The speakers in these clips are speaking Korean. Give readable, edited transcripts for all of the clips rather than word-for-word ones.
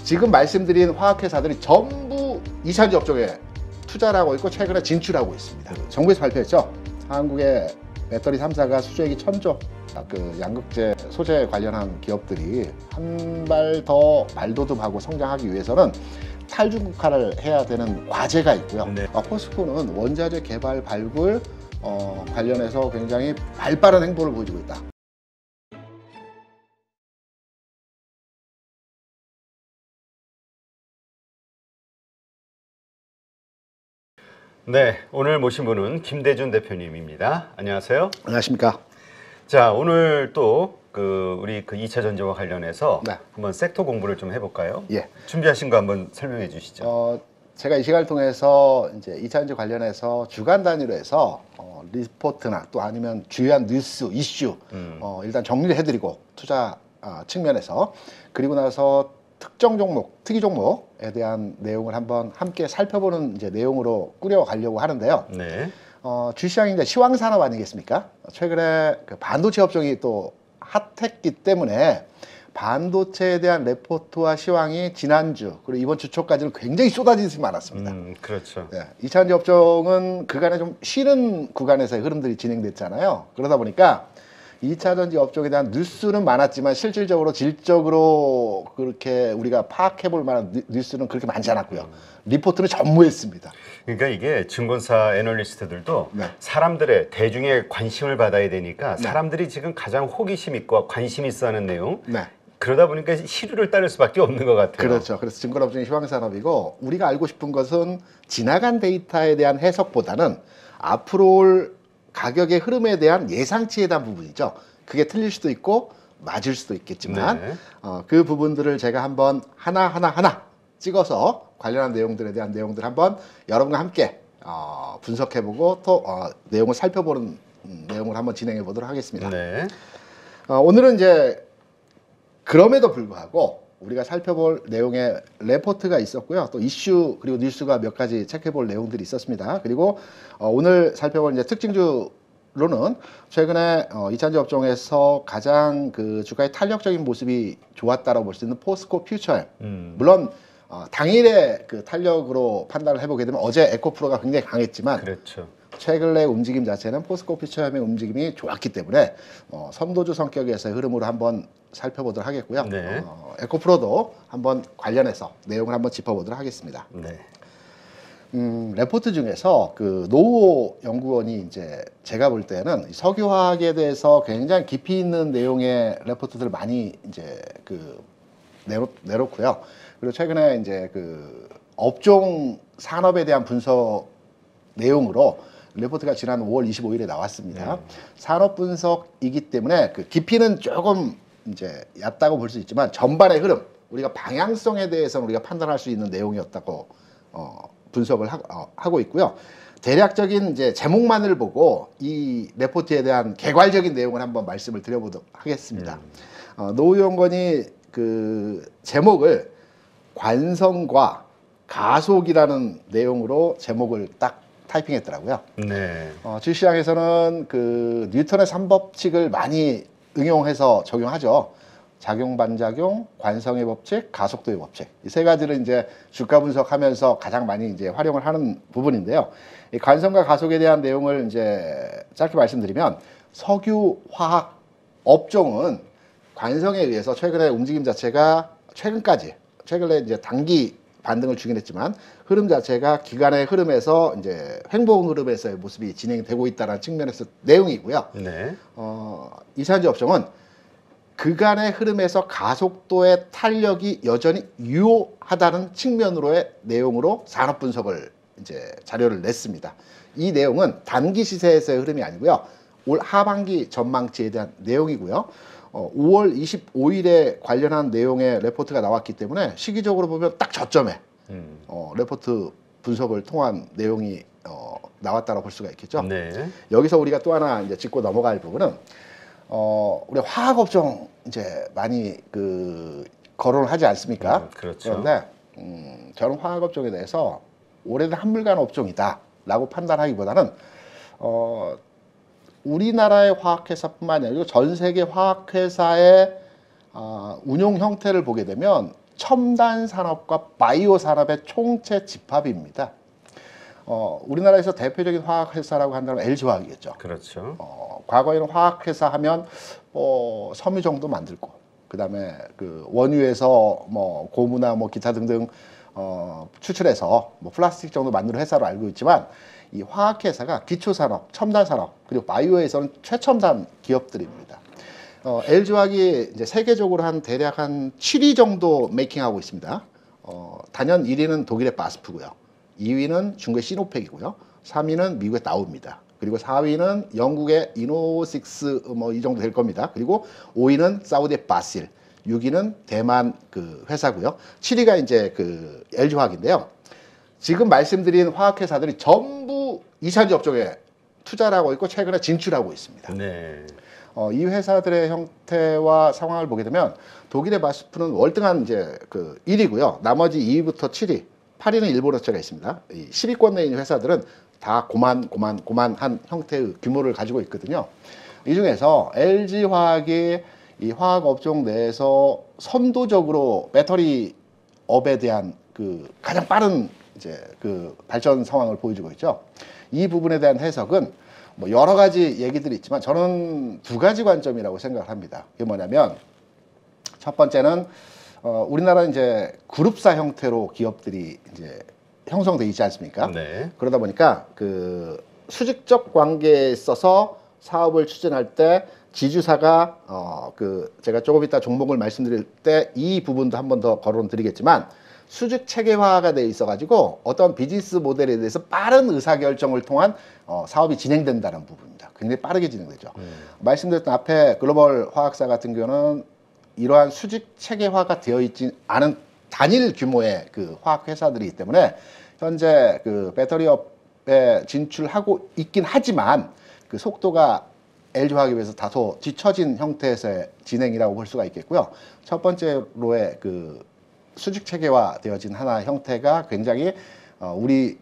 지금 말씀드린 화학회사들이 전부 2차전지 업종에 투자를 하고 있고 최근에 진출하고 있습니다. 정부에서 발표했죠. 한국의 배터리 3사가 수주액이 1000조, 그 양극재 소재 관련한 기업들이 한 발 더 발돋움하고 성장하기 위해서는 탈중국화를 해야 되는 과제가 있고요. 네. 포스코는 원자재 개발 발굴 관련해서 굉장히 발빠른 행보를 보여주고 있다. 네, 오늘 모신 분은 김대준 대표님입니다. 안녕하세요. 안녕하십니까. 자, 오늘 또 우리 2차 전지와 관련해서 네. 한번 섹터 공부를 좀 해볼까요? 예. 준비하신 거 한번 설명해 주시죠. 제가 이 시간을 통해서 이제 2차전지 관련해서 주간 단위로 해서 리포트나 또 아니면 주요한 뉴스, 이슈 일단 정리를 해드리고 투자 측면에서 그리고 나서 특정 종목, 특이 종목에 대한 내용을 한번 함께 살펴보는 이제 내용으로 꾸려가려고 하는데요. 네. 주시장이 이제 시황산업 아니겠습니까? 최근에 그 반도체 업종이 또 핫했기 때문에 반도체에 대한 레포트와 시황이 지난주 그리고 이번 주 초까지는 굉장히 쏟아지지 않았습니다. 그렇죠. 네, 2차전지 업종은 그간에 좀 쉬는 구간에서의 흐름들이 진행됐잖아요. 그러다 보니까 2차전지 업종에 대한 뉴스는 많았지만 실질적으로 질적으로 그렇게 우리가 파악해 볼 만한 뉴스는 그렇게 많지 않았고요. 리포트는 전무했습니다. 그러니까 이게 증권사 애널리스트들도 네. 사람들의 대중의 관심을 받아야 되니까 네. 사람들이 지금 가장 호기심 있고 관심 있어 하는 내용 네. 그러다 보니까 시류를 따를 수밖에 없는 것 같아요. 그렇죠. 그래서 증권업종이 희망산업이고 우리가 알고 싶은 것은 지나간 데이터에 대한 해석보다는 앞으로 올 가격의 흐름에 대한 예상치에 대한 부분이죠. 그게 틀릴 수도 있고 맞을 수도 있겠지만 네. 그 부분들을 제가 한번 하나 찍어서 관련한 내용들에 대한 내용들 한번 여러분과 함께 분석해보고 또 내용을 살펴보는 내용을 한번 진행해 보도록 하겠습니다. 네. 오늘은 이제 그럼에도 불구하고 우리가 살펴볼 내용의 레포트가 있었고요. 또 이슈 그리고 뉴스가 몇 가지 체크해볼 내용들이 있었습니다. 그리고 오늘 살펴볼 이제 특징주로는 최근에 2차전지 업종에서 가장 그 주가의 탄력적인 모습이 좋았다라고 볼 수 있는 포스코 퓨처엠. 물론 당일의 그 탄력으로 판단을 해보게 되면 어제 에코프로가 굉장히 강했지만 그렇죠. 최근의 움직임 자체는 포스코 퓨처엠의 움직임이 좋았기 때문에 선도주 성격에서의 흐름으로 한번 살펴보도록 하겠고요. 네. 에코프로도 한번 관련해서 내용을 한번 짚어보도록 하겠습니다. 네. 레포트 중에서 그 노후호 연구원이 이제 제가 볼 때는 석유화학에 대해서 굉장히 깊이 있는 내용의 레포트들을 많이 이제 그 내놓고요. 그리고 최근에 이제 그 업종 산업에 대한 분석 내용으로 레포트가 지난 5월 25일에 나왔습니다. 산업 분석이기 때문에 그 깊이는 조금 이제 얕다고 볼 수 있지만 전반의 흐름, 우리가 방향성에 대해서는 우리가 판단할 수 있는 내용이었다고 분석을 하고 있고요. 대략적인 이제 제목만을 보고 이 레포트에 대한 개괄적인 내용을 한번 말씀을 드려보도록 하겠습니다. 노후연구원이 그 제목을 관성과 가속이라는 내용으로 제목을 딱 타이핑했더라고요. 네. 주시장에서는 그 뉴턴의 3법칙을 많이 응용해서 적용하죠. 작용, 반작용, 관성의 법칙, 가속도의 법칙. 이 세 가지를 이제 주가 분석하면서 가장 많이 이제 활용을 하는 부분인데요. 이 관성과 가속에 대한 내용을 이제 짧게 말씀드리면 석유, 화학 업종은 관성에 의해서 최근에 움직임 자체가 최근에 이제 단기 반등을 주긴 했지만 흐름 자체가 기간의 흐름에서 이제 횡보응 흐름에서의 모습이 진행되고 있다는 측면에서 내용이고요. 네. 2차전지 업종은 그간의 흐름에서 가속도의 탄력이 여전히 유효하다는 측면으로의 내용으로 산업 분석을 이제 자료를 냈습니다. 이 내용은 단기 시세에서의 흐름이 아니고요. 올 하반기 전망치에 대한 내용이고요. 5월 25일에 관련한 내용의 레포트가 나왔기 때문에 시기적으로 보면 딱 저점에 레포트 분석을 통한 내용이 나왔다고 볼 수가 있겠죠. 네. 여기서 우리가 또 하나 이제 짚고 넘어갈 부분은 우리 화학 업종 이제 많이 그 거론을 하지 않습니까? 그렇죠. 그런데 저는 화학 업종에 대해서 오래된 한물간 업종이다라고 판단하기보다는 우리나라의 화학회사뿐만 아니라 전 세계 화학회사의 운용 형태를 보게 되면 첨단 산업과 바이오 산업의 총체 집합입니다. 우리나라에서 대표적인 화학 회사라고 한다면 LG화학이겠죠. 그렇죠. 과거에는 화학 회사 하면 섬유정도 만들고, 그다음에 그 원유에서 뭐 고무나 뭐 기타 등등 추출해서 뭐 플라스틱 정도 만드는 회사로 알고 있지만, 이 화학 회사가 기초 산업, 첨단 산업 그리고 바이오에서는 최첨단 기업들입니다. LG화학이 이제 세계적으로 대략 한 7위 정도 메이킹하고 있습니다. 단연 1위는 독일의 바스프고요. 2위는 중국의 시노팩이고요. 3위는 미국의 다우입니다. 그리고 4위는 영국의 이노식스 뭐 이 정도 될 겁니다. 그리고 5위는 사우디의 바실, 6위는 대만 그 회사고요. 7위가 이제 그 LG화학인데요. 지금 말씀드린 화학 회사들이 전부 2차전지 업종에 투자를 하고 있고 최근에 진출하고 있습니다. 네. 이 회사들의 형태와 상황을 보게 되면 독일의 바스프는 월등한 이제 그 1위고요. 나머지 2위부터 7위, 8위는 일본 업체가 있습니다. 이 10위권 내에 있는 회사들은 다 고만한 형태의 규모를 가지고 있거든요. 이 중에서 LG화학이 이 화학 업종 내에서 선도적으로 배터리 업에 대한 그 가장 빠른 이제 그 발전 상황을 보여주고 있죠. 이 부분에 대한 해석은 뭐 여러 가지 얘기들이 있지만 저는 두 가지 관점이라고 생각을 합니다. 그게 뭐냐면 첫 번째는 우리나라는 이제 그룹사 형태로 기업들이 이제 형성돼 있지 않습니까? 네. 그러다 보니까 그 수직적 관계에 있어서 사업을 추진할 때 지주사가 그 제가 조금 이따 종목을 말씀드릴 때 이 부분도 한 번 더 거론드리겠지만 수직 체계화가 돼 있어 가지고 어떤 비즈니스 모델에 대해서 빠른 의사결정을 통한 사업이 진행된다는 부분입니다. 굉장히 빠르게 진행되죠. 말씀드렸던 앞에 글로벌 화학사 같은 경우는 이러한 수직 체계화가 되어 있지 않은 단일 규모의 그 화학 회사들이기 때문에 현재 그 배터리업에 진출하고 있긴 하지만 그 속도가 LG화학에 비해서 다소 뒤처진 형태에서의 진행이라고 볼 수가 있겠고요. 첫 번째로의 그 수직 체계화 되어진 하나 형태가 굉장히 우리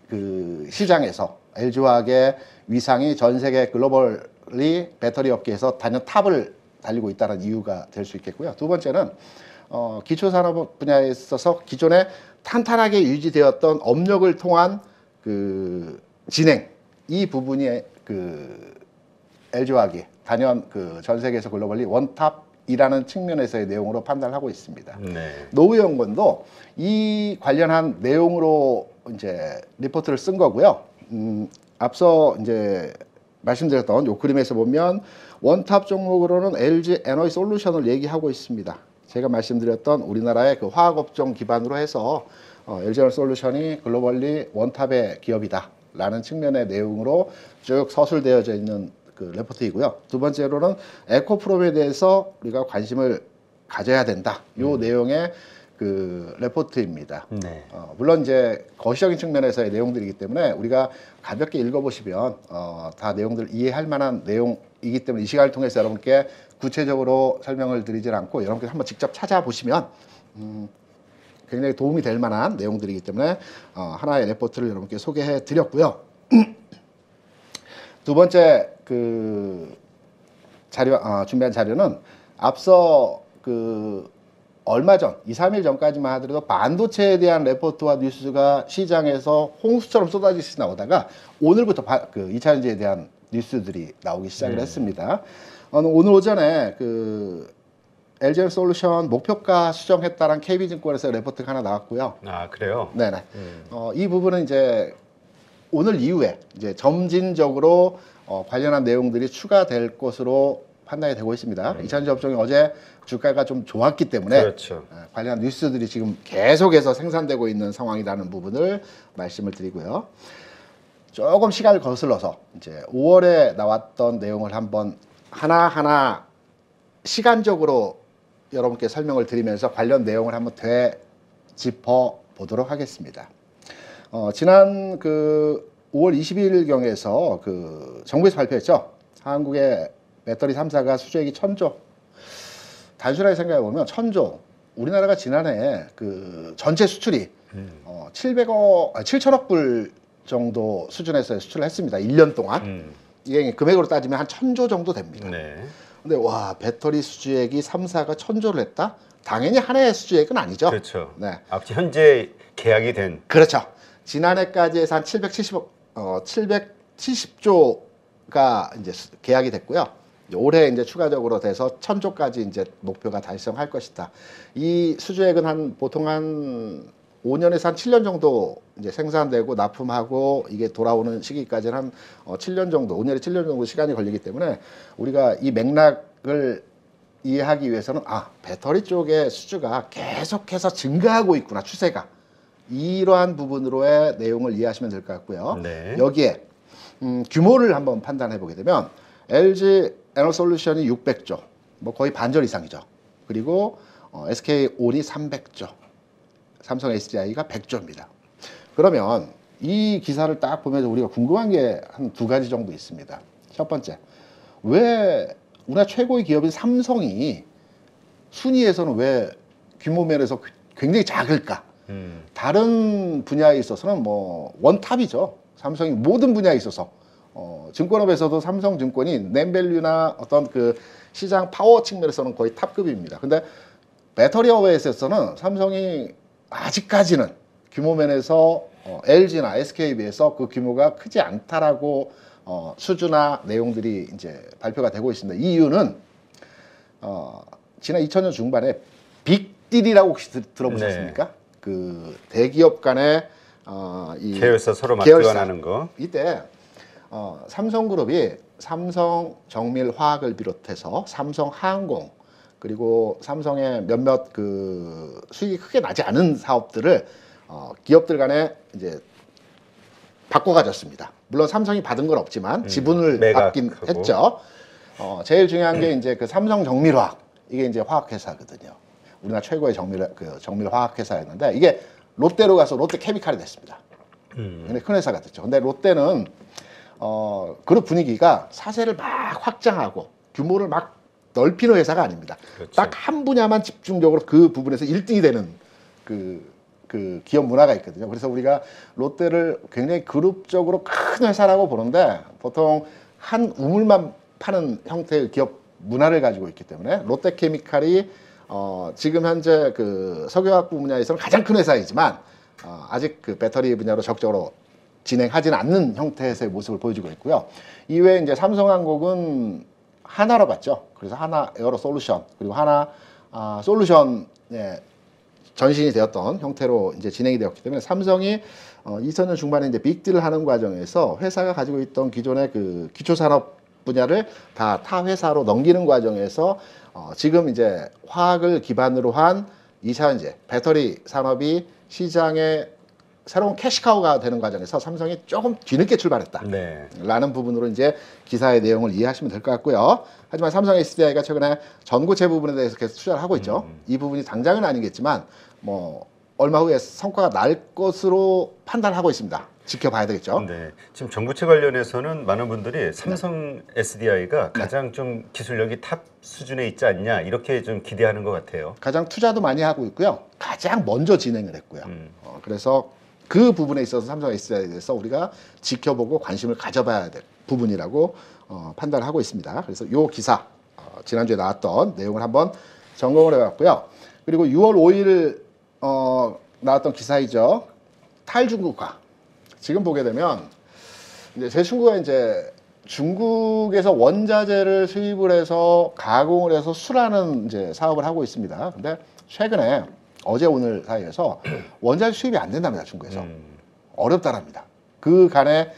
그 시장에서 LG화학의 위상이 전 세계 글로벌리 배터리 업계에서 단연 탑을 달리고 있다는 이유가 될 수 있겠고요. 두 번째는 기초산업 분야에 있어서 기존에 탄탄하게 유지되었던 업력을 통한 그 진행, 이 부분이 그 LG화학이 단연 그 전 세계에서 글로벌리 원탑이라는 측면에서의 내용으로 판단을 하고 있습니다. 네. 노우연구원도 이 관련한 내용으로 이제 리포트를 쓴 거고요. 앞서 이제 말씀드렸던 요 그림에서 보면 원탑 종목으로는 LG 에너지 솔루션을 얘기하고 있습니다. 제가 말씀드렸던 우리나라의 그 화학업종 기반으로 해서 LG 에너지 솔루션이 글로벌리 원탑의 기업이다라는 측면의 내용으로 쭉 서술되어져 있는 그 레포트이고요. 두 번째로는 에코프롬에 대해서 우리가 관심을 가져야 된다. 요 내용의 그 레포트입니다. 네. 물론 이제 거시적인 측면에서의 내용들이기 때문에 우리가 가볍게 읽어보시면 다 내용들 이해할 만한 내용이기 때문에 이 시간을 통해서 여러분께 구체적으로 설명을 드리질 않고 여러분께 한번 직접 찾아보시면 굉장히 도움이 될 만한 내용들이기 때문에 하나의 레포트를 여러분께 소개해 드렸고요. 두 번째 그 자료 준비한 자료는 앞서 그 얼마 전 2, 3일 전까지만 하더라도 반도체에 대한 레포트와 뉴스가 시장에서 홍수처럼 쏟아지듯이 나오다가 오늘부터 그 2차전지에 대한 뉴스들이 나오기 시작을 했습니다. 오늘 오전에 그 LG 솔루션 목표가 수정했다는 KB증권에서 레포트가 하나 나왔고요. 아, 그래요? 네네. 이 부분은 이제 오늘 이후에 이제 점진적으로 관련한 내용들이 추가될 것으로 판단이 되고 있습니다. 2차전지 업종이 어제 주가가 좀 좋았기 때문에 그렇죠. 관련한 뉴스들이 지금 계속해서 생산되고 있는 상황이라는 부분을 말씀을 드리고요. 조금 시간을 거슬러서 이제 5월에 나왔던 내용을 한번 하나하나 시간적으로 여러분께 설명을 드리면서 관련 내용을 한번 되짚어 보도록 하겠습니다. 지난 그 5월 20일경에서 그 정부에서 발표했죠. 한국의 배터리 3사가 수주액이 1,000조. 단순하게 생각해 보면 1,000조. 우리나라가 지난해 그 전체 수출이 7천억 불 정도 수준에서 수출을 했습니다. 1년 동안. 이게 금액으로 따지면 한 1,000조 정도 됩니다. 네. 근데 와, 배터리 수주액이 3사가 1,000조를 했다? 당연히 한 해 수주액은 아니죠. 그렇죠. 네. 현재 계약이 된. 그렇죠. 지난해까지 해서 한 770조가 이제 계약이 됐고요. 이제 올해 이제 추가적으로 돼서 1000조까지 이제 목표가 달성할 것이다. 이 수주액은 보통 한 5년에서 한 7년 정도 이제 생산되고 납품하고 이게 돌아오는 시기까지는 한 7년 정도, 5년에 7년 정도 시간이 걸리기 때문에 우리가 이 맥락을 이해하기 위해서는 배터리 쪽의 수주가 계속해서 증가하고 있구나, 추세가. 이러한 부분으로의 내용을 이해하시면 될 것 같고요. 네. 여기에 규모를 한번 판단해 보게 되면 LG 에너솔루션이 600조, 뭐 거의 반절 이상이죠. 그리고 SK온이 300조, 삼성 SDI가 100조입니다. 그러면 이 기사를 딱 보면서 우리가 궁금한 게 한 두 가지 정도 있습니다. 첫 번째, 왜 우리나라 최고의 기업인 삼성이 순위에서는 왜 규모 면에서 굉장히 작을까? 다른 분야에 있어서는 뭐 원탑이죠. 삼성이 모든 분야에 있어서 증권업에서도 삼성증권이 nem밸류나 어떤 그 시장 파워 측면에서는 거의 탑급입니다. 근데 배터리업에 있어서는 삼성이 아직까지는 규모 면에서 LG나 SK에 비해서 그 규모가 크지 않다라고 수주나 내용들이 이제 발표가 되고 있습니다. 이유는 지난 2000년 중반에 빅딜이라고 혹시 들어보셨습니까? 네. 그 대기업 간의 이 계열사 서로 막 계열사. 교환하는 거. 이때 삼성그룹이 삼성정밀화학을 비롯해서 삼성항공 그리고 삼성의 몇몇 그 수익이 크게 나지 않은 사업들을 기업들 간에 이제 바꿔 가졌습니다. 물론 삼성이 받은 건 없지만 지분을 받긴 매각하고. 했죠. 제일 중요한 게 이제 그 삼성정밀화학, 이게 이제 화학회사거든요. 우리나라 최고의 정밀화학회사였는데 이게 롯데로 가서 롯데케미칼이 됐습니다. 근데 큰 회사가 됐죠. 근데 롯데는 그룹 분위기가 사세를 막 확장하고 규모를 막 넓히는 회사가 아닙니다. 그렇죠. 딱 한 분야만 집중적으로 그 부분에서 1등이 되는 그 기업 문화가 있거든요. 그래서 우리가 롯데를 굉장히 그룹적으로 큰 회사라고 보는데 보통 한 우물만 파는 형태의 기업 문화를 가지고 있기 때문에 롯데케미칼이 지금 현재 그 석유화학 분야에서는 가장 큰 회사이지만 아직 그 배터리 분야로 적극적으로 진행하지는 않는 형태에서의 모습을 보여주고 있고요. 이외에 이제 삼성항공은 하나로 봤죠. 그래서 하나 에어로 솔루션 그리고 하나 솔루션의 전신이 되었던 형태로 이제 진행이 되었기 때문에 삼성이 2000년 중반에 이제 빅딜을 하는 과정에서 회사가 가지고 있던 기존의 그 기초 산업 분야를 다 타 회사로 넘기는 과정에서 지금 이제 화학을 기반으로 한 2차전지 배터리 산업이 시장에 새로운 캐시카우가 되는 과정에서 삼성이 조금 뒤늦게 출발했다. 네. 라는 부분으로 이제 기사의 내용을 이해하시면 될 것 같고요. 하지만 삼성 SDI가 최근에 전고체 부분에 대해서 계속 투자를 하고 있죠. 이 부분이 당장은 아니겠지만 뭐 얼마 후에 성과가 날 것으로 판단하고 있습니다. 지켜봐야 되겠죠. 네. 지금 전구체 관련해서는 많은 분들이 삼성 SDI가 가장 좀 기술력이 탑 수준에 있지 않냐 이렇게 좀 기대하는 것 같아요. 가장 투자도 많이 하고 있고요. 가장 먼저 진행을 했고요. 그래서 그 부분에 있어서 삼성 SDI에 대해서 우리가 지켜보고 관심을 가져봐야 될 부분이라고 판단을 하고 있습니다. 그래서 이 기사 지난주에 나왔던 내용을 한번 점검을 해봤고요. 그리고 6월 5일 나왔던 기사이죠. 탈중국화. 지금 보게 되면 이제 제 친구가 이제 중국에서 원자재를 수입을 해서 가공을 해서 수라는 이제 사업을 하고 있습니다. 근데 최근에 어제 오늘 사이에서 원자재 수입이 안 된답니다. 중국에서 어렵다랍니다. 그 간에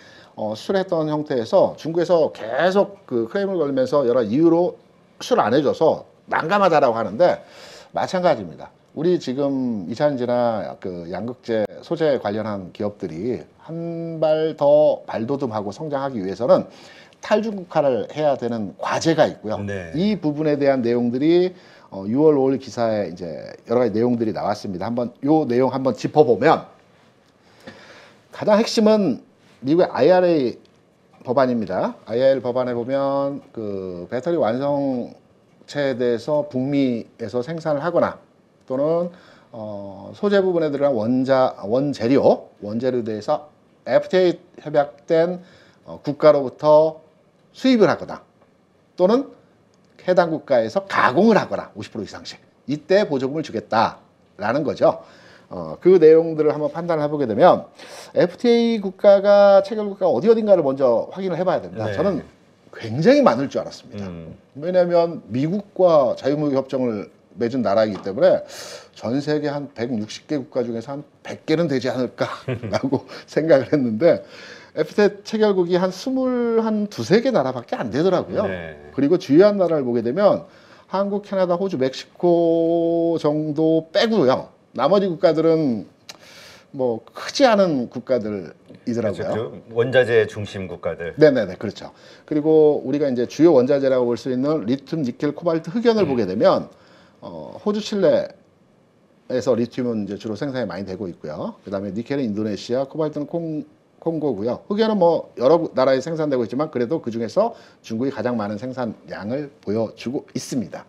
수출했던 형태에서 중국에서 계속 그 클레임을 걸면서 여러 이유로 수출 안 해줘서 난감하다라고 하는데 마찬가지입니다. 우리 지금 이차전지나 그 양극재 소재 관련한 기업들이 한 발 더 발돋움하고 성장하기 위해서는 탈중국화를 해야 되는 과제가 있고요. 네. 이 부분에 대한 내용들이 6월 5일 기사에 이제 여러 가지 내용들이 나왔습니다. 한번 요 내용 한번 짚어보면 가장 핵심은 미국의 IRA 법안입니다. IRA 법안에 보면 그 배터리 완성체에 대해서 북미에서 생산을 하거나 또는 소재 부분에 들어간 원재료에 대해서 FTA 협약된 국가로부터 수입을 하거나 또는 해당 국가에서 가공을 하거나 50% 이상씩 이때 보조금을 주겠다라는 거죠. 그 내용들을 한번 판단을 해보게 되면 FTA 국가가 체결 국가가 어딘가를 먼저 확인을 해봐야 됩니다. 네. 저는 굉장히 많을 줄 알았습니다. 왜냐하면 미국과 자유무역 협정을 맺은 나라이기 때문에 전 세계 한 160개 국가 중에서 한 100개는 되지 않을까라고 생각을 했는데 FTA 체결국이 한 22개 나라밖에 안 되더라고요. 네. 그리고 주요한 나라를 보게 되면 한국, 캐나다, 호주, 멕시코 정도 빼고요. 나머지 국가들은 뭐 크지 않은 국가들이더라고요. 그렇죠. 그 원자재 중심 국가들. 네네네, 그렇죠. 그리고 우리가 이제 주요 원자재라고 볼 수 있는 리튬, 니켈, 코발트, 흑연을 보게 되면 호주, 칠레에서 리튬은 이제 주로 생산이 많이 되고 있고요. 그다음에 니켈은 인도네시아, 코발트는 콩고고요. 흑연은 뭐 여러 나라에 생산되고 있지만 그래도 그 중에서 중국이 가장 많은 생산량을 보여주고 있습니다.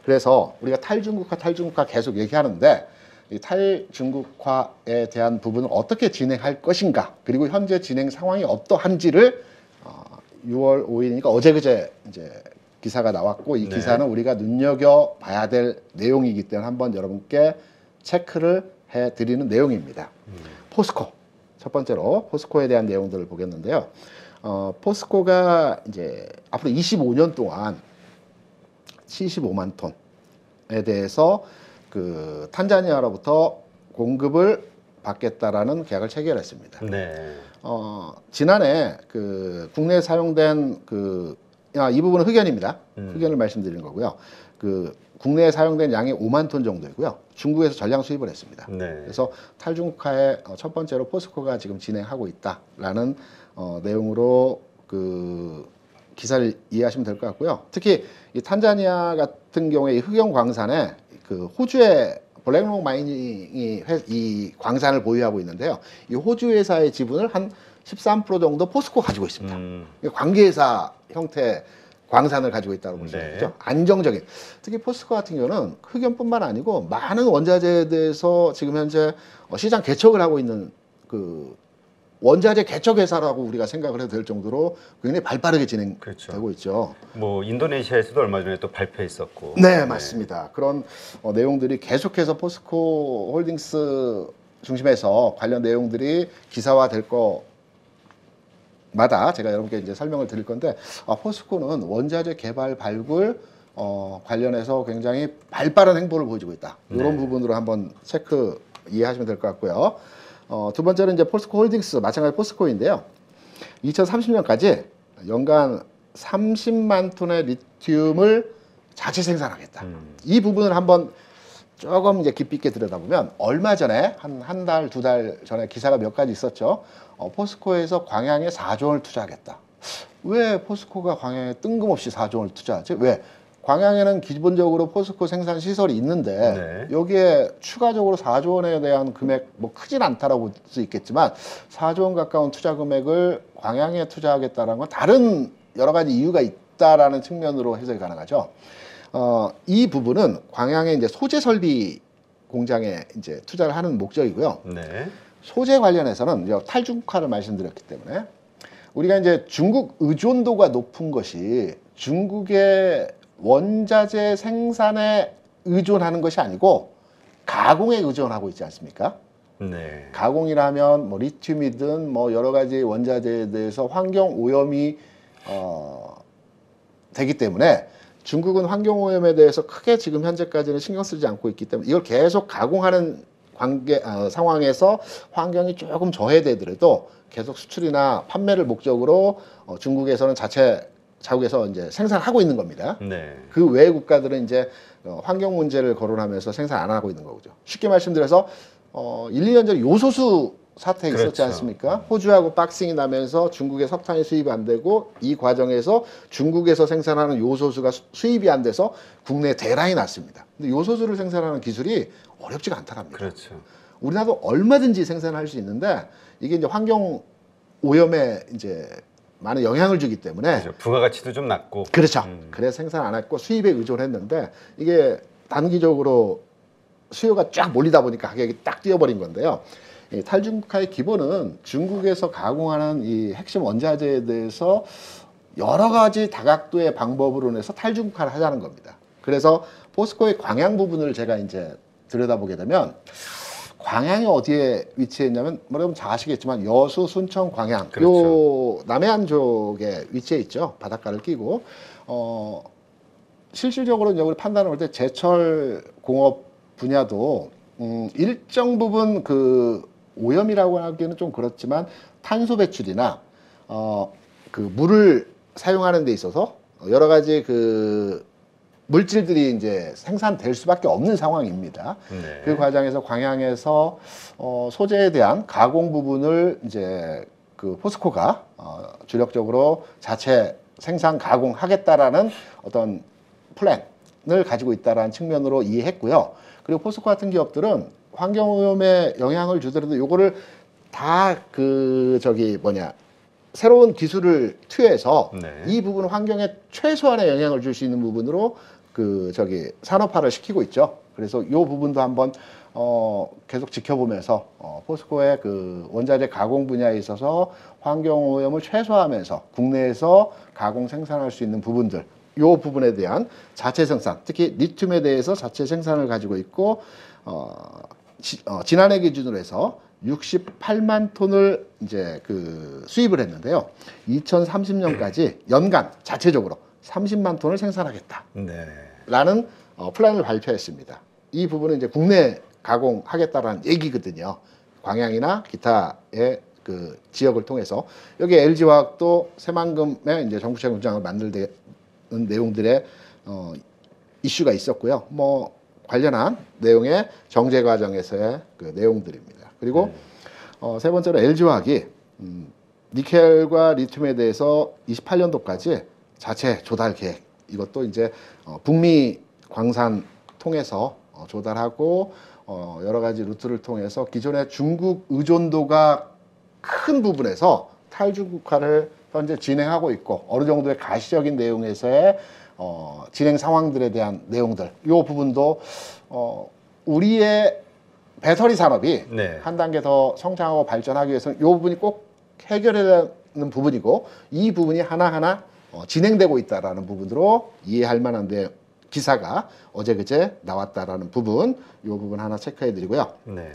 그래서 우리가 탈중국화 계속 얘기하는데 이 탈중국화에 대한 부분을 어떻게 진행할 것인가, 그리고 현재 진행 상황이 어떠한지를 6월 5일이니까 어제 그제 이제 기사가 나왔고 이 네. 기사는 우리가 눈여겨 봐야 될 내용이기 때문에 한번 여러분께 체크를 해드리는 내용입니다. 포스코 첫 번째로 포스코에 대한 내용들을 보겠는데요. 포스코가 이제 앞으로 25년 동안 75만 톤에 대해서 그 탄자니아로부터 공급을 받겠다라는 계약을 체결했습니다. 네. 지난해 그 국내에 사용된 이 부분은 흑연입니다. 흑연을 말씀드리는 거고요. 그 국내에 사용된 양이 5만 톤 정도이고요. 중국에서 전량 수입을 했습니다. 네. 그래서 탈중국화의 첫 번째로 포스코가 지금 진행하고 있다라는 내용으로 그 기사를 이해하시면 될 것 같고요. 특히 이 탄자니아 같은 경우에 이 흑연 광산에 그 호주의 블랙록 마이닝이 이 광산을 보유하고 있는데요. 이 호주 회사의 지분을 한 13% 정도 포스코 가지고 있습니다. 관계회사 형태 광산을 가지고 있다고 볼 수 네. 있죠. 안정적인. 특히 포스코 같은 경우는 흑연뿐만 아니고 많은 원자재에 대해서 지금 현재 시장 개척을 하고 있는 그 원자재 개척 회사라고 우리가 생각을 해도 될 정도로 굉장히 발빠르게 진행되고 그렇죠. 있죠. 뭐 인도네시아에서도 얼마 전에 또 발표했었고. 네, 맞습니다. 그런 내용들이 계속해서 포스코 홀딩스 중심에서 관련 내용들이 기사화될 거마다 제가 여러분께 이제 설명을 드릴 건데 포스코는 원자재 개발 발굴 관련해서 굉장히 발빠른 행보를 보여주고 있다. 이런 부분으로 한번 체크 이해하시면 될 것 같고요. 두 번째는 이제 포스코 홀딩스 마찬가지 포스코인데요. 2030년까지 연간 30만 톤의 리튬을 자체 생산하겠다. 이 부분을 한번 조금 이제 깊이 있게 들여다보면 얼마 전에 한 달, 두 달 전에 기사가 몇 가지 있었죠. 포스코에서 광양에 4조 원을 투자하겠다. 왜 포스코가 광양에 뜬금없이 4조 원을 투자하지? 왜? 광양에는 기본적으로 포스코 생산 시설이 있는데 여기에 추가적으로 4조 원에 대한 금액 뭐 크진 않다라고 볼 수 있겠지만 4조 원 가까운 투자 금액을 광양에 투자하겠다라는 건 다른 여러 가지 이유가 있다라는 측면으로 해석이 가능하죠. 이 부분은 광양의 이제 소재 설비 공장에 이제 투자를 하는 목적이고요. 네. 소재 관련해서는 이제 탈중국화를 말씀드렸기 때문에 우리가 이제 중국 의존도가 높은 것이 중국의 원자재 생산에 의존하는 것이 아니고 가공에 의존하고 있지 않습니까? 네. 가공이라면 뭐 리튬이든 뭐 여러 가지 원자재에 대해서 환경 오염이 되기 때문에 중국은 환경 오염에 대해서 크게 지금 현재까지는 신경 쓰지 않고 있기 때문에 이걸 계속 가공하는 상황에서 환경이 조금 저해되더라도 계속 수출이나 판매를 목적으로 중국에서는 자국에서 이제 생산하고 있는 겁니다. 네. 그 외 국가들은 이제 환경 문제를 거론하면서 생산 안 하고 있는 거죠. 쉽게 말씀드려서 1, 2년 전에 요소수 사태 있었지 그렇죠. 않습니까? 호주하고 박싱이 나면서 중국에 석탄이 수입이 안 되고 이 과정에서 중국에서 생산하는 요소수가 수입이 안 돼서 국내에 대란이 났습니다. 근데 요소수를 생산하는 기술이 어렵지가 않다랍니다. 그렇죠. 우리나라도 얼마든지 생산할 수 있는데 이게 이제 환경 오염에 이제 많은 영향을 주기 때문에 그렇죠. 부가가치도 좀 낮고. 그렇죠. 그래서 생산 안 했고 수입에 의존했는데 이게 단기적으로 수요가 쫙 몰리다 보니까 가격이 딱 뛰어버린 건데요. 이 탈중국화의 기본은 중국에서 가공하는 이 핵심 원자재에 대해서 여러 가지 다각도의 방법으로 해서 탈중국화를 하자는 겁니다. 그래서 포스코의 광양 부분을 제가 이제 들여다보게 되면 광양이 어디에 위치해 있냐면 여러분 잘 아시겠지만 여수, 순천, 광양 그렇죠. 요 남해안 쪽에 위치해 있죠. 바닷가를 끼고 실질적으로 이제 우리 판단을 할 때 제철 공업 분야도 일정 부분 그 오염이라고 하기에는 좀 그렇지만 탄소 배출이나 그 물을 사용하는 데 있어서 여러 가지 그 물질들이 이제 생산될 수밖에 없는 상황입니다. 네. 그 과정에서 광양에서 소재에 대한 가공 부분을 이제 그 포스코가 주력적으로 자체 생산 가공하겠다라는 어떤 플랜을 가지고 있다라는 측면으로 이해했고요. 그리고 포스코 같은 기업들은 환경오염에 영향을 주더라도 요거를 다 그 저기 뭐냐 새로운 기술을 투여해서 네. 이 부분은 환경에 최소한의 영향을 줄 수 있는 부분으로 그 저기 산업화를 시키고 있죠. 그래서 이 부분도 한번 계속 지켜보면서 포스코의 그 원자재 가공 분야에 있어서 환경 오염을 최소화하면서 국내에서 가공 생산할 수 있는 부분들 이 부분에 대한 자체 생산, 특히 리튬에 대해서 자체 생산을 가지고 있고 지난해 기준으로 해서 68만 톤을 이제 그 수입을 했는데요. 2030년까지 연간 자체적으로 30만 톤을 생산하겠다라는 네. 플랜을 발표했습니다. 이 부분은 이제 국내 가공하겠다라는 얘기거든요. 광양이나 기타의 그 지역을 통해서 여기 LG화학도 새만금에 이제 정부채 공장을 만들는 내용들의 이슈가 있었고요. 뭐 관련한 내용의 정제 과정에서의 그 내용들입니다. 그리고 세 번째로 LG화학이 니켈과 리튬에 대해서 28년도까지 자체 조달 계획 이것도 이제 북미 광산 통해서 조달하고 여러 가지 루트를 통해서 기존의 중국 의존도가 큰 부분에서 탈중국화를 현재 진행하고 있고 어느 정도의 가시적인 내용에서의 진행 상황들에 대한 내용들 이 부분도 우리의 배터리 산업이 네. 한 단계 더 성장하고 발전하기 위해서는 이 부분이 꼭 해결해야 하는 부분이고 이 부분이 하나하나 진행되고 있다라는 부분으로 이해할 만한데 기사가 어제 그제 나왔다라는 부분 이 부분 하나 체크해 드리고요. 네.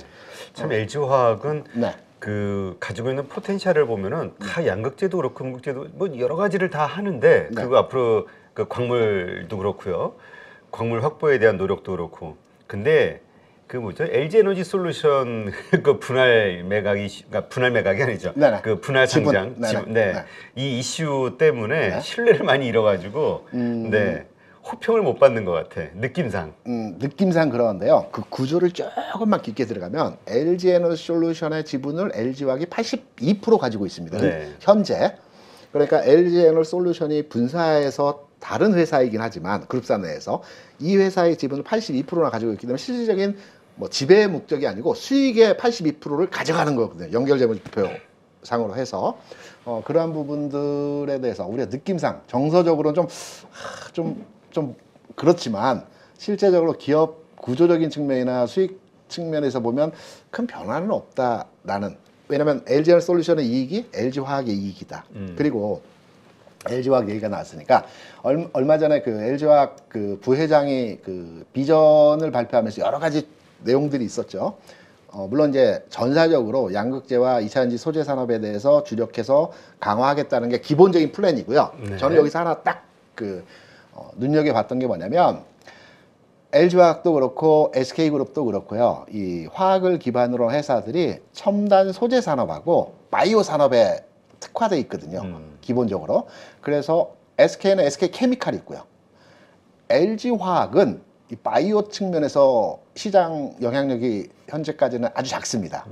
참 LG화학은 네. 그 가지고 있는 포텐셜을 보면은 다 양극재도 그렇고 음극재도 뭐 여러 가지를 다 하는데 네. 그리고 앞으로 그 광물도 그렇고요. 광물 확보에 대한 노력도 그렇고. 근데 그 뭐죠? LG 에너지 솔루션 그 분할 매각이 그러니까 분할 매각이 아니죠. 네네. 그 분할 지분. 상장. 네네. 네. 네. 이 이슈 때문에 네. 신뢰를 많이 잃어가지고 네. 호평을 못 받는 것 같아. 느낌상. 느낌상 그러는데요. 그 구조를 조금만 깊게 들어가면 LG 에너지 솔루션의 지분을 LG화학이 82% 가지고 있습니다. 네. 현재. 그러니까 LG 에너지 솔루션이 분사해서 다른 회사이긴 하지만 그룹사 내에서 이 회사의 지분을 82%나 가지고 있기 때문에 실질적인 뭐 지배의 목적이 아니고 수익의 82%를 가져가는 거거든요. 연결재무지표 상으로 해서 그러한 부분들에 대해서 우리가 느낌상 정서적으로는 좀 그렇지만 실제적으로 기업 구조적인 측면이나 수익 측면에서 보면 큰 변화는 없다라는 왜냐하면 LG 솔루션의 이익이 LG화학의 이익이다. 그리고 LG화학 얘기가 나왔으니까 얼마 전에 그 LG화학 그 부회장이 그 비전을 발표하면서 여러 가지 내용들이 있었죠. 물론 이제 전사적으로 양극재와 2차전지 소재 산업에 대해서 주력해서 강화하겠다는 게 기본적인 플랜이고요. 네. 저는 여기서 하나 딱 그 눈여겨봤던 게 뭐냐면 LG화학도 그렇고 SK그룹도 그렇고요. 이 화학을 기반으로 한 회사들이 첨단 소재 산업하고 바이오 산업에 특화돼 있거든요. 기본적으로. 그래서 SK는 SK케미칼이 있고요. LG화학은 이 바이오 측면에서 시장 영향력이 현재까지는 아주 작습니다.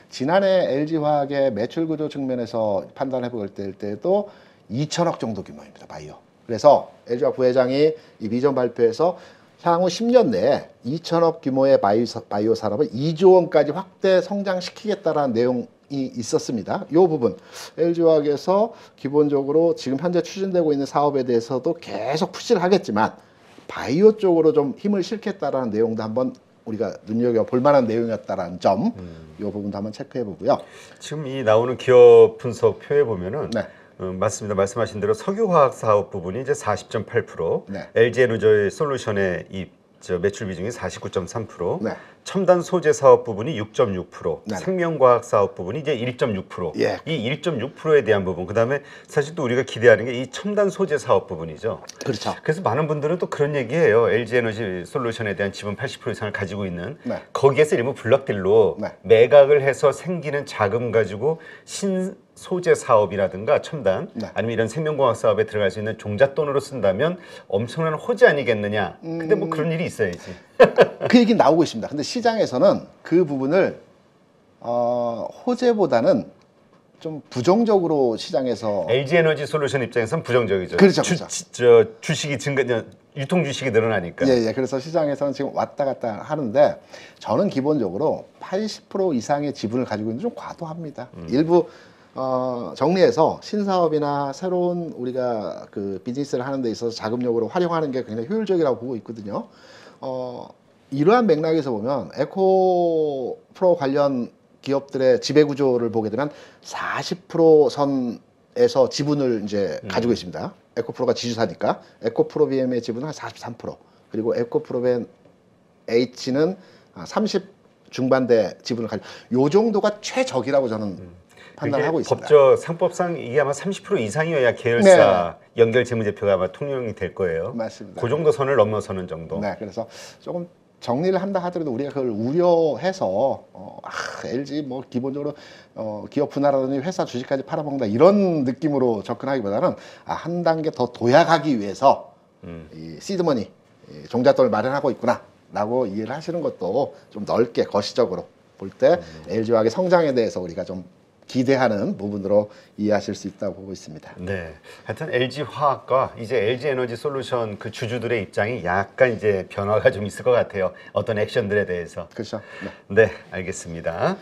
지난해 LG화학의 매출 구조 측면에서 판단해 볼 때도 2천억 정도 규모입니다. 바이오. 그래서 LG화학 부회장이 이 비전 발표에서 향후 10년 내에 2천억 규모의 바이오 산업을 2조 원까지 확대 성장시키겠다라는 내용이 있었습니다. 이 부분 LG화학에서 기본적으로 지금 현재 추진되고 있는 사업에 대해서도 계속 푸시를 하겠지만 바이오 쪽으로 좀 힘을 실겠다라는 내용도 한번 우리가 눈여겨볼 만한 내용이었다라는 점, 이 부분도 한번 체크해 보고요. 지금 이 나오는 기업 분석 표에 보면은 네. 맞습니다. 말씀하신 대로 석유화학 사업 부분이 이제 40.8%, 네. LG에너지 솔루션의 매출 비중이 49.3%, 네. 첨단 소재 사업 부분이 6.6%, 네. 생명과학 사업 부분이 이제 1.6%. 예. 이 1.6%에 대한 부분, 그다음에 사실 또 우리가 기대하는 게 이 첨단 소재 사업 부분이죠. 그렇죠. 그래서 많은 분들은 또 그런 얘기해요. LG에너지 솔루션에 대한 지분 80% 이상을 가지고 있는 네. 거기에서 일부 블록딜로 네. 매각을 해서 생기는 자금 가지고 신소재 사업이라든가 첨단 네. 아니면 이런 생명공학 사업에 들어갈 수 있는 종잣돈으로 쓴다면 엄청난 호재 아니겠느냐. 근데 뭐 그런 일이 있어야지. 그 얘기 나오고 있습니다. 근데 시장에서는 그 부분을 호재보다는 좀 부정적으로 시장에서 LG에너지 솔루션 입장에서는 부정적이죠. 그렇죠, 그렇죠. 주식이 유통 주식이 늘어나니까. 예. 그래서 시장에서는 지금 왔다 갔다 하는데 저는 기본적으로 80% 이상의 지분을 가지고 있는 좀 과도합니다. 일부 정리해서 신사업이나 새로운 우리가 그 비즈니스를 하는 데 있어서 자금력으로 활용하는 게 굉장히 효율적이라고 보고 있거든요. 이러한 맥락에서 보면 에코프로 관련 기업들의 지배 구조를 보게 되면 40% 선에서 지분을 이제 가지고 있습니다. 에코프로가 지주사니까 에코프로 BM의 지분은 한 43%, 그리고 에코프로 BM H는 30 중반대 지분을 가지고 요 정도가 최적이라고 저는 판단하고 있습니다. 상법상 이게 아마 30% 이상이어야 계열사 연결 재무제표가 아마 통용이 될 거예요. 맞습니다. 그 정도 선을 넘어서는 정도. 네, 그래서 조금 정리를 한다 하더라도 우리가 그걸 우려해서 LG 뭐 기본적으로 기업 분할하더니 회사 주식까지 팔아먹는다 이런 느낌으로 접근하기보다는 한 단계 더 도약하기 위해서 이 시드머니 종잣돈을 마련하고 있구나라고 이해를 하시는 것도 좀 넓게 거시적으로 볼 때 LG화학의 성장에 대해서 우리가 좀 기대하는 부분으로 이해하실 수 있다고 보고 있습니다. 네, 하여튼 LG 화학과 이제 LG 에너지 솔루션 그 주주들의 입장이 약간 이제 변화가 좀 있을 것 같아요. 어떤 액션들에 대해서. 그렇죠. 네. 네, 알겠습니다.